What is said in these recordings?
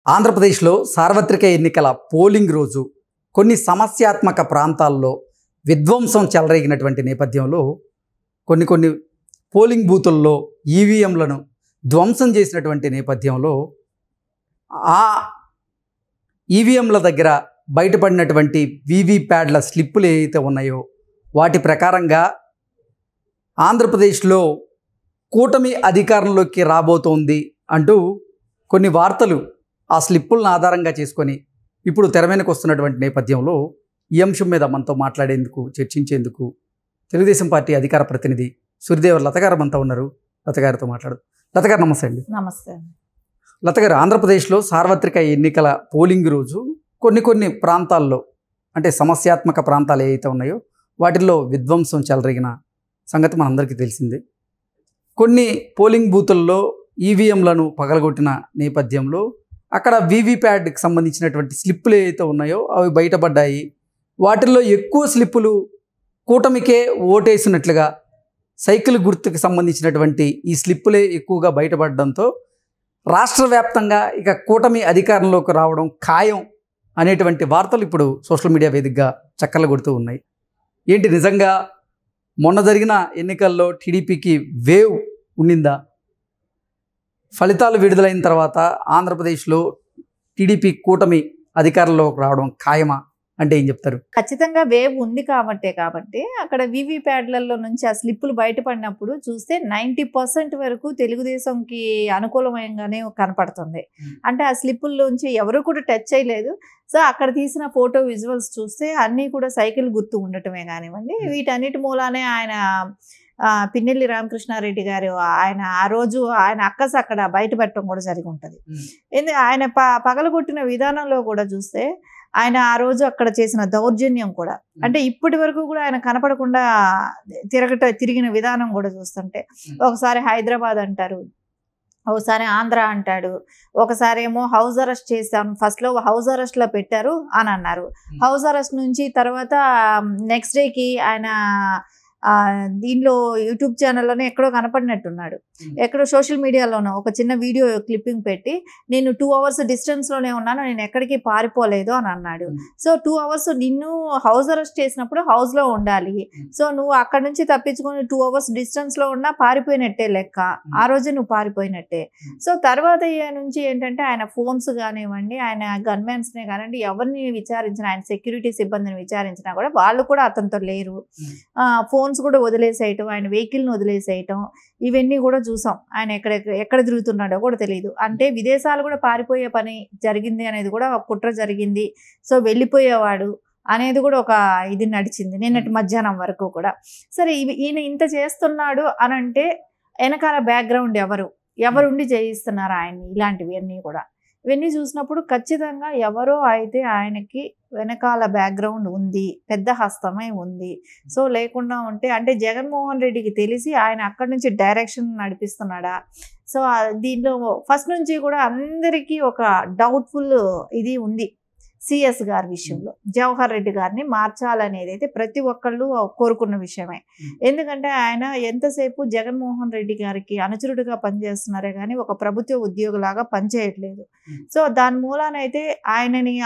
ఆంధ్రప్రదేశ్లో సార్వత్రిక ఎన్నికల పోలింగ్ రోజు కొన్ని సమస్యాత్మక ప్రాంతాల్లో విధ్వంసం చెలరేగినటువంటి నేపథ్యంలో కొన్ని పోలింగ్ బూతుల్లో ఈవీఎంలను ధ్వంసం చేసినటువంటి నేపథ్యంలో ఆ ఈవీఎంల దగ్గర బయటపడినటువంటి వీవీప్యాడ్ల స్లిప్పులు ఏవైతే ఉన్నాయో వాటి ప్రకారంగా ఆంధ్రప్రదేశ్లో కూటమి అధికారంలోకి రాబోతోంది అంటూ కొన్ని వార్తలు ఆ స్లిప్పులను ఆధారంగా చేసుకొని ఇప్పుడు తెరమీదకు వస్తున్నటువంటి నేపథ్యంలో ఈ అంశం మీద మనతో మాట్లాడేందుకు చర్చించేందుకు తెలుగుదేశం పార్టీ అధికార ప్రతినిధి సూర్యదేవర్ లత గారు మనతో ఉన్నారు. లత గారితో మాట్లాడు. లత గారు నమస్తే అండి. నమస్తే. లత గారు, ఆంధ్రప్రదేశ్లో సార్వత్రిక ఎన్నికల పోలింగ్ రోజు కొన్ని ప్రాంతాల్లో అంటే సమస్యాత్మక ప్రాంతాలు ఏవైతే ఉన్నాయో వాటిల్లో విధ్వంసం చెలరేగిన సంగతి మనందరికీ తెలిసిందే. కొన్ని పోలింగ్ బూతుల్లో ఈవీఎంలను పగలగొట్టిన నేపథ్యంలో అక్కడ వీవీప్యాడ్కి సంబంధించినటువంటి స్లిప్పులు ఏవైతే ఉన్నాయో అవి బయటపడ్డాయి. వాటిల్లో ఎక్కువ స్లిప్పులు కూటమికే ఓటేసినట్లుగా సైకిల్ గుర్తుకు సంబంధించినటువంటి ఈ స్లిప్పులే ఎక్కువగా బయటపడడంతో రాష్ట్ర వ్యాప్తంగా ఇక కూటమి అధికారంలోకి రావడం ఖాయం అనేటువంటి వార్తలు ఇప్పుడు సోషల్ మీడియా వేదికగా చక్కర్లు కొడుతూ ఉన్నాయి. ఏంటి నిజంగా మొన్న జరిగిన ఎన్నికల్లో టీడీపీకి వేవ్ ఉండిందా? ఫలితాలు విడుదలైన తర్వాత ఆంధ్రప్రదేశ్లో టీడీపీ కూటమి అధికారంలోకి రావడం ఖాయమా అంటే ఏం చెప్తారు? ఖచ్చితంగా వేవ్ ఉంది కాబట్టి అక్కడ వీవీప్యాడ్లలో నుంచి ఆ స్లిప్పులు బయటపడినప్పుడు చూస్తే 90% వరకు తెలుగుదేశంకి అనుకూలమయంగానే కనపడుతుంది. అంటే ఆ స్లిప్పుల్లోంచి ఎవరు కూడా టచ్ చేయలేదు. సో అక్కడ తీసిన ఫోటో విజువల్స్ చూస్తే అన్నీ కూడా సైకిల్ గుర్తు ఉండటమే కానివ్వండి, వీటన్నిటి మూలానే ఆయన పిన్నెల్లి రామకృష్ణారెడ్డి గారు ఆయన ఆ రోజు ఆయన అక్కస అక్కడ బయటపెట్టడం కూడా జరిగి ఉంటుంది. ఆయన పగలగొట్టిన విధానంలో కూడా చూస్తే ఆయన ఆ రోజు అక్కడ చేసిన దౌర్జన్యం కూడా, అంటే ఇప్పటి వరకు కూడా ఆయన కనపడకుండా తిరిగిన విధానం కూడా చూస్తుంటే ఒకసారి హైదరాబాద్ అంటారు, ఒకసారి ఆంధ్ర అంటాడు, ఒకసారి ఏమో హౌస్ అరెస్ట్ చేశాం, ఫస్ట్లో హౌస్ అరెస్ట్లో పెట్టారు అని అన్నారు. హౌస్ అరెస్ట్ నుంచి తర్వాత నెక్స్ట్ డేకి ఆయన దీనిలో యూట్యూబ్ ఛానల్లోనే ఎక్కడో కనపడినట్టున్నాడు, ఎక్కడో సోషల్ మీడియాలోనో ఒక చిన్న వీడియో క్లిప్పింగ్ పెట్టి నేను 2 hours డిస్టెన్స్లోనే ఉన్నాను, నేను ఎక్కడికి పారిపోలేదు అని అన్నాడు. సో 2 hours నిన్ను హౌస్ అరెస్ట్ చేసినప్పుడు హౌస్లో ఉండాలి, సో నువ్వు అక్కడ నుంచి తప్పించుకొని 2 hours డిస్టెన్స్లో ఉన్నా పారిపోయినట్టే లెక్క, ఆ రోజే నువ్వు పారిపోయినట్టే. సో తర్వాత నుంచి ఏంటంటే ఆయన ఫోన్స్ కానివ్వండి, ఆయన గన్మెన్స్నే కానివ్వండి, ఎవరిని విచారించిన, ఆయన సెక్యూరిటీ సిబ్బందిని విచారించినా కూడా వాళ్ళు కూడా అతనితో లేరు. ఫోన్స్ కూడా వదిలేసేయటం, ఆయన వెహికల్ని వదిలేసేయటం, ఇవన్నీ కూడా చూసాం. ఆయన ఎక్కడ తిరుగుతున్నాడో కూడా తెలియదు. అంటే విదేశాలు కూడా పారిపోయే పని జరిగింది అనేది కూడా ఒక కుట్ర జరిగింది. సో వెళ్ళిపోయేవాడు అనేది కూడా ఒక ఇది నడిచింది నిన్నటి మధ్యాహ్నం వరకు కూడా. సరే ఈయన ఇంత చేస్తున్నాడు అని అంటే వెనకాల బ్యాక్గ్రౌండ్ ఎవరుండి చేయిస్తున్నారు ఆయన్ని? ఇలాంటివన్నీ కూడా ఇవన్నీ చూసినప్పుడు ఖచ్చితంగా ఎవరో అయితే ఆయనకి వెనకాల బ్యాక్గ్రౌండ్ ఉంది, పెద్ద హస్తమే ఉంది. సో లేకుండా ఉంటే అంటే జగన్మోహన్ రెడ్డికి తెలిసి ఆయన అక్కడి నుంచి డైరెక్షన్ నడిపిస్తున్నాడా? సో దీనిలో ఫస్ట్ నుంచి కూడా అందరికీ ఒక డౌట్ఫుల్ ఇది ఉంది సిఎస్ గారి విషయంలో. జవహర్ రెడ్డి గారిని మార్చాలనేది అయితే ప్రతి ఒక్కళ్ళు కోరుకున్న విషయమే. ఎందుకంటే ఆయన ఎంతసేపు జగన్మోహన్ రెడ్డి గారికి అనుచరుడిగా పనిచేస్తున్నారే కానీ ఒక ప్రభుత్వ ఉద్యోగులాగా పనిచేయట్లేదు. సో దాని మూలానైతే ఆయనని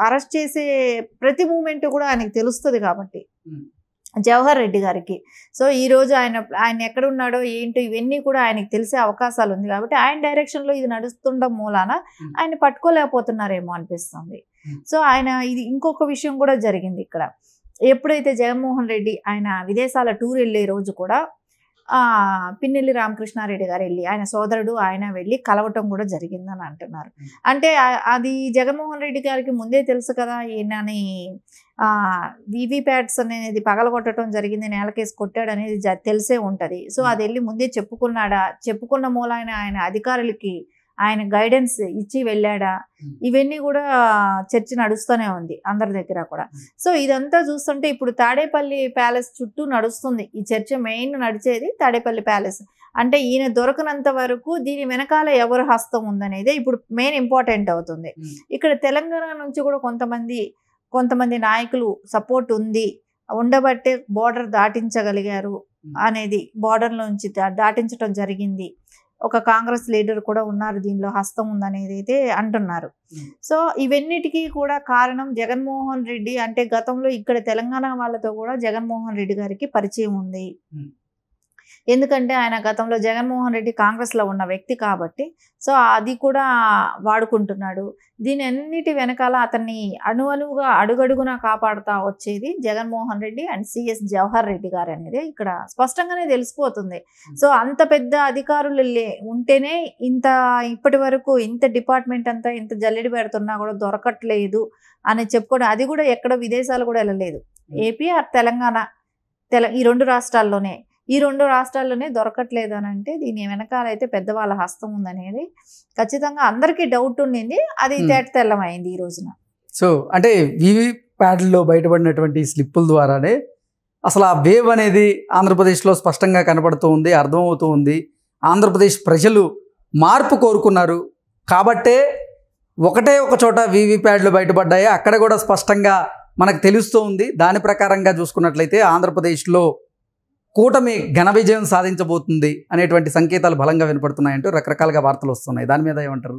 అరెస్ట్ చేసే ప్రతి మూమెంట్ కూడా ఆయనకి తెలుస్తుంది కాబట్టి జవహర్ రెడ్డి గారికి. సో ఈరోజు ఆయన ఎక్కడున్నాడో ఏంటో ఇవన్నీ కూడా ఆయనకి తెలిసే అవకాశాలు ఉంది కాబట్టి ఆయన డైరెక్షన్లో ఇది నడుస్తుండడం మూలాన ఆయన పట్టుకోలేకపోతున్నారేమో అనిపిస్తుంది. సో ఇది ఇంకొక విషయం కూడా జరిగింది ఇక్కడ. ఎప్పుడైతే జగన్మోహన్ రెడ్డి ఆయన విదేశాల టూర్ వెళ్ళే రోజు కూడా పిన్నెల్లి రామకృష్ణారెడ్డి గారు వెళ్ళి ఆయన సోదరుడు ఆయన వెళ్ళి కలవటం కూడా జరిగిందని అంటున్నారు. అంటే అది జగన్మోహన్ రెడ్డి గారికి ముందే తెలుసు కదా ఈయనని వీవీప్యాడ్స్ అనేది పగలగొట్టడం జరిగింది, నేలకేసి కొట్టాడు అనేది తెలిసే ఉంటుంది. సో అది వెళ్ళి ముందే చెప్పుకున్న మూలాన ఆయన అధికారులకి ఆయన గైడెన్స్ ఇచ్చి వెళ్ళాడా? ఇవన్నీ కూడా చర్చ నడుస్తూనే ఉంది అందరి దగ్గర కూడా. సో ఇదంతా చూస్తుంటే ఇప్పుడు తాడేపల్లి ప్యాలెస్ చుట్టూ నడుస్తుంది ఈ చర్చ. మెయిన్ నడిచేది తాడేపల్లి ప్యాలెస్. అంటే ఈయన దొరకనంత వరకు దీని వెనకాల ఎవరు హస్తం ఉందనేది ఇప్పుడు మెయిన్ ఇంపార్టెంట్ అవుతుంది. ఇక్కడ తెలంగాణ నుంచి కూడా కొంతమంది నాయకులు సపోర్ట్ ఉండబట్టే బోర్డర్ దాటించగలిగారు అనేది, బోర్డర్ నుంచి దాటించడం జరిగింది ఒక కాంగ్రెస్ లీడర్ కూడా ఉన్నారు, దీనిలో హస్తం ఉందనేది అయితే అంటున్నారు. సో ఇవన్నిటికీ కూడా కారణం జగన్మోహన్ రెడ్డి. అంటే గతంలో ఇక్కడ తెలంగాణ వాళ్ళతో కూడా జగన్మోహన్ రెడ్డి గారికి పరిచయం ఉంది. ఎందుకంటే ఆయన గతంలో జగన్మోహన్ రెడ్డి కాంగ్రెస్లో ఉన్న వ్యక్తి కాబట్టి సో అది కూడా వాడుకుంటున్నాడు. దీని అన్నిటి వెనకాల అతన్ని అణువుగా అడుగడుగునా కాపాడుతూ వచ్చేది జగన్మోహన్ రెడ్డి అండ్ సిఎస్ జవహర్ రెడ్డి గారు అనేది ఇక్కడ స్పష్టంగానే తెలిసిపోతుంది. సో అంత పెద్ద అధికారులు ఉంటేనే ఇంత ఇప్పటి వరకు ఇంత డిపార్ట్మెంట్ అంతా ఇంత జల్లెడి పెడుతున్నా కూడా దొరకట్లేదు అని చెప్పుకోవడం, అది కూడా ఎక్కడ విదేశాలు కూడా వెళ్ళలేదు. ఏపీ ఆర్ తెలంగాణ ఈ రెండు రాష్ట్రాల్లోనే దొరకట్లేదు అని అంటే దీని వెనకాల అయితే పెద్దవాళ్ళ హస్తం ఉందనేది ఖచ్చితంగా అందరికీ డౌట్ ఉండింది. అది తెల్లమైంది ఈ రోజున. సో అంటే వీవీప్యాట్లో బయటపడినటువంటి స్లిప్పుల ద్వారానే అసలు ఆ వేవ్ అనేది ఆంధ్రప్రదేశ్లో స్పష్టంగా కనబడుతూ ఉంది, అర్థమవుతూ ఉంది. ఆంధ్రప్రదేశ్ ప్రజలు మార్పు కోరుకున్నారు కాబట్టే ఒకటే ఒక చోట వీవీప్యాడ్లు బయటపడ్డాయి, అక్కడ కూడా స్పష్టంగా మనకు తెలుస్తూ ఉంది. దాని ప్రకారంగా చూసుకున్నట్లయితే ఆంధ్రప్రదేశ్లో కూటమి ఘన విజయం సాధించబోతుంది అనేటువంటి సంకేతాలు బలంగా వినపడుతున్నాయంటూ రకరకాలుగా వార్తలు వస్తున్నాయి. దాని మీద ఏమంటారు?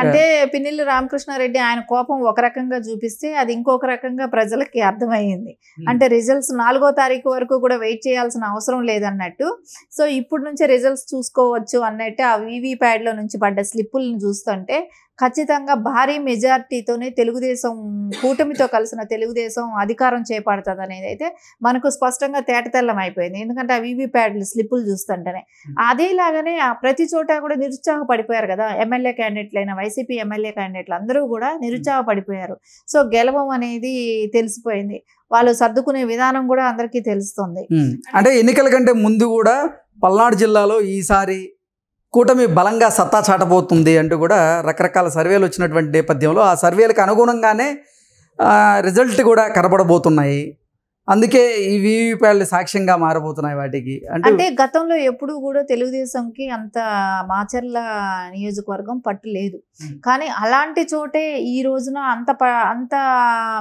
అంటే పిన్నెల్లి రామకృష్ణారెడ్డి ఆయన కోపం ఒక రకంగా చూపిస్తే అది ఇంకొక రకంగా ప్రజలకి అర్థమయ్యింది. అంటే రిజల్ట్స్ 4వ తారీఖు వరకు కూడా వెయిట్ చేయాల్సిన అవసరం లేదన్నట్టు. సో ఇప్పుడు నుంచే రిజల్ట్స్ చూసుకోవచ్చు అన్నట్టు ఆ వీవీప్యాడ్లో నుంచి పడ్డ స్లిప్పులను చూస్తుంటే ఖచ్చితంగా భారీ మెజార్టీతోనే తెలుగుదేశం కూటమితో కలిసిన తెలుగుదేశం అధికారం చేపడుతుంది అనేది అయితే మనకు స్పష్టంగా తేటతెల్లం అయిపోయింది. ఎందుకంటే ఆ వీవీప్యాడ్లు స్లిప్పులు చూస్తుంటేనే అదేలాగానే ప్రతి చోట కూడా నిరుత్సాహపడిపోయారు కదా ఎమ్మెల్యే క్యాండిడేట్లు అయిన వైసీపీ ఎమ్మెల్యే క్యాండిడేట్లు అందరూ కూడా నిరుత్సాహపడిపోయారు. సో గెలవం అనేది తెలిసిపోయింది, వాళ్ళు సర్దుకునే విధానం కూడా అందరికీ తెలుస్తుంది. అంటే ఎన్నికల కంటే ముందు కూడా పల్నాడు జిల్లాలో ఈసారి కూటమి బలంగా సత్తా చాటబోతుంది అంటూ కూడా రకరకాల సర్వేలు వచ్చినటువంటి నేపథ్యంలో ఆ సర్వేలకు అనుగుణంగానే రిజల్ట్ కూడా కనబడబోతున్నాయి. అందుకే ఈ వీవీప్యాడ్లు సాక్ష్యంగా మారబోతున్నాయి వాటికి. అంటే గతంలో ఎప్పుడు కూడా తెలుగుదేశంకి అంత మాచర్ల నియోజకవర్గం పట్టు లేదు, కానీ అలాంటి చోటే ఈ రోజున అంత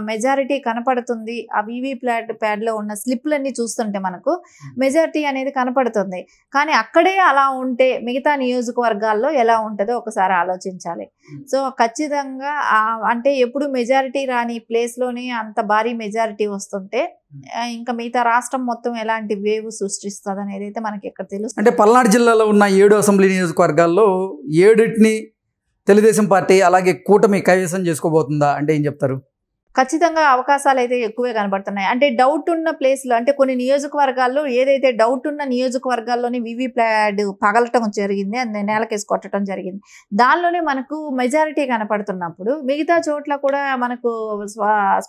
మెజారిటీ కనపడుతుంది. ఆ వీవీప్యాడ్లో ఉన్న స్లిప్లన్నీ చూస్తుంటే మనకు మెజారిటీ అనేది కనపడుతుంది. కానీ అక్కడే అలా ఉంటే మిగతా నియోజకవర్గాల్లో ఎలా ఉంటుందో ఒకసారి ఆలోచించాలి. సో ఖచ్చితంగా అంటే ఎప్పుడు మెజారిటీ రాని ప్లేస్లోనే అంత భారీ మెజారిటీ వస్తుంటే ఇంకా మిగతా రాష్ట్రం మొత్తం ఎలాంటి వేవ్ సృష్టిస్తుంది అనేది అయితే మనకి ఎక్కడ తెలుసు. అంటే పల్నాడు జిల్లాలో ఉన్న 7 అసెంబ్లీ నియోజకవర్గాల్లో 7టిని తెలుగుదేశం పార్టీ అలాగే కూటమి కైవసం చేసుకోబోతుందా అంటే ఏం చెప్తారు? ఖచ్చితంగా అవకాశాలు అయితే ఎక్కువే కనబడుతున్నాయి. అంటే డౌట్ ఉన్న ప్లేస్లో అంటే కొన్ని నియోజకవర్గాల్లో ఏదైతే డౌట్ ఉన్న నియోజకవర్గాల్లోనే వీవీప్యాడ్ పగలటం జరిగింది, నేలకేసి కొట్టడం జరిగింది, దానిలోనే మనకు మెజారిటీ కనపడుతున్నప్పుడు మిగతా చోట్ల కూడా మనకు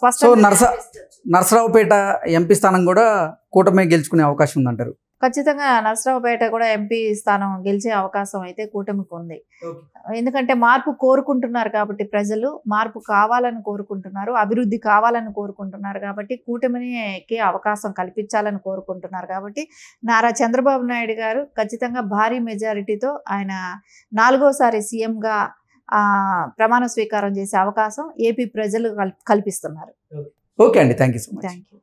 స్పష్టంగా నర్సరావుపేట ఎంపీ స్థానం కూడా కూటమి గెలుచుకునే అవకాశం ఉందంటారు? ఖచ్చితంగా నర్సరావుపేట కూడా ఎంపీ స్థానం గెలిచే అవకాశం అయితే కూటమికి ఉంది. ఎందుకంటే మార్పు కోరుకుంటున్నారు కాబట్టి ప్రజలు మార్పు కావాలని కోరుకుంటున్నారు, అభివృద్ధి కావాలని కోరుకుంటున్నారు కాబట్టి కూటమికి అవకాశం కల్పించాలని కోరుకుంటున్నారు కాబట్టి నారా చంద్రబాబు నాయుడు గారు ఖచ్చితంగా భారీ మెజారిటీతో ఆయన 4వసారి సీఎంగా ప్రమాణ స్వీకారం చేసే అవకాశం ఏపీ ప్రజలు కల్పిస్తున్నారు. ఓకే అండి, thank you so much. Thank you.